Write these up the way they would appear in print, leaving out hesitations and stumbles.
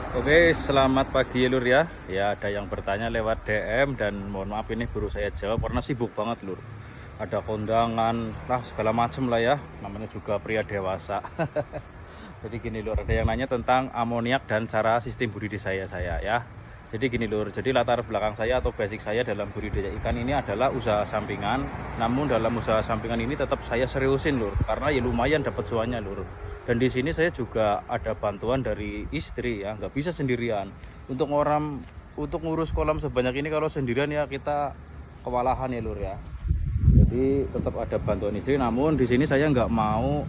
Oke, selamat pagi Lur ya. Ya, ada yang bertanya lewat DM dan mohon maaf ini baru saya jawab karena sibuk banget Lur. Ada kondangan lah segala macem lah ya. Namanya juga pria dewasa. Jadi gini Lur, ada yang nanya tentang amoniak dan cara sistem budidaya saya ya. Jadi gini Lur, jadi latar belakang saya atau basic saya dalam budidaya ikan ini adalah usaha sampingan. Namun dalam usaha sampingan ini tetap saya seriusin Lur, karena ya lumayan dapat cuannya Lur. Dan di sini saya juga ada bantuan dari istri ya, nggak bisa sendirian. Untuk ngurus kolam sebanyak ini kalau sendirian ya kita kewalahan ya Lur ya. Jadi tetap ada bantuan istri, namun di sini saya nggak mau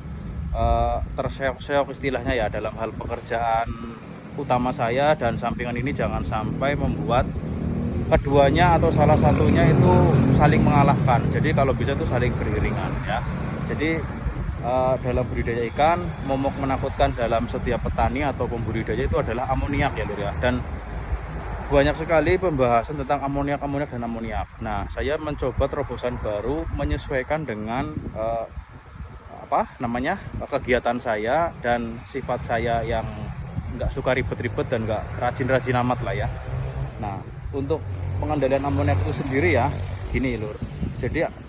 terseok-seok istilahnya ya dalam hal pekerjaan utama saya dan sampingan ini jangan sampai membuat keduanya atau salah satunya itu saling mengalahkan. Jadi kalau bisa itu saling beriringan ya. Jadi dalam budidaya ikan, momok menakutkan dalam setiap petani atau pembudidaya itu adalah amoniak ya Lur ya. Dan banyak sekali pembahasan tentang amoniak dan amoniak. Nah, saya mencoba terobosan baru menyesuaikan dengan kegiatan saya dan sifat saya yang nggak suka ribet-ribet dan nggak rajin-rajin amat lah ya. Nah, untuk pengendalian amoniak itu sendiri ya, gini Lur. Jadi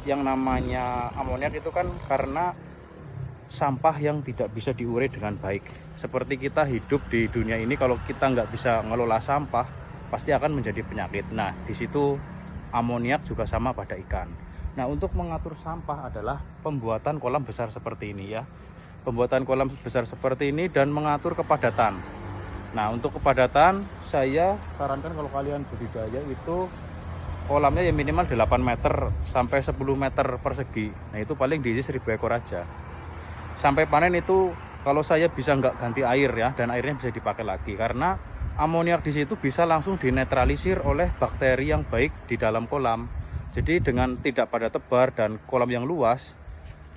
yang namanya amoniak itu kan karena sampah yang tidak bisa diurai dengan baik. Seperti kita hidup di dunia ini, kalau kita nggak bisa ngelola sampah, pasti akan menjadi penyakit. Nah, di situ amoniak juga sama pada ikan. Nah, untuk mengatur sampah adalah pembuatan kolam besar seperti ini ya. Pembuatan kolam besar seperti ini dan mengatur kepadatan. Nah, untuk kepadatan saya sarankan kalau kalian budidaya itu kolamnya ya minimal 8 meter sampai 10 meter persegi. Nah, itu paling diisi 1000 ekor aja. Sampai panen itu kalau saya bisa nggak ganti air ya, dan airnya bisa dipakai lagi karena amoniak di situ bisa langsung dinetralisir oleh bakteri yang baik di dalam kolam. Jadi dengan tidak pada tebar dan kolam yang luas,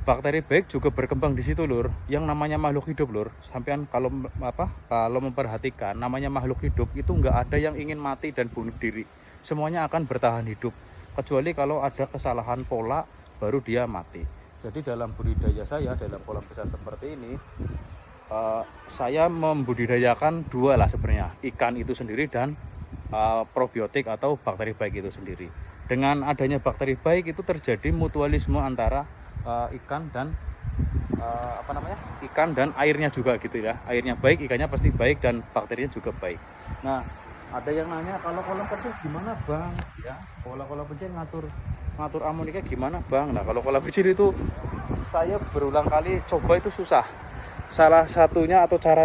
bakteri baik juga berkembang di situ Lur. Yang namanya makhluk hidup Lur, sampean kalau memperhatikan namanya makhluk hidup itu nggak ada yang ingin mati dan bunuh diri. Semuanya akan bertahan hidup. Kecuali kalau ada kesalahan pola baru dia mati. Jadi dalam budidaya saya dalam kolam besar seperti ini, saya membudidayakan dua lah sebenarnya, ikan itu sendiri dan probiotik atau bakteri baik itu sendiri. Dengan adanya bakteri baik itu terjadi mutualisme antara ikan dan ikan dan airnya juga gitu ya. Airnya baik, ikannya pasti baik dan bakterinya juga baik. Nah, ada yang nanya kalau kolam kecil gimana Bang? Ya, kolam kecil ngatur amoniknya gimana Bang? Nah, kalau kolam kecil itu saya berulang kali coba itu susah. Salah satunya atau cara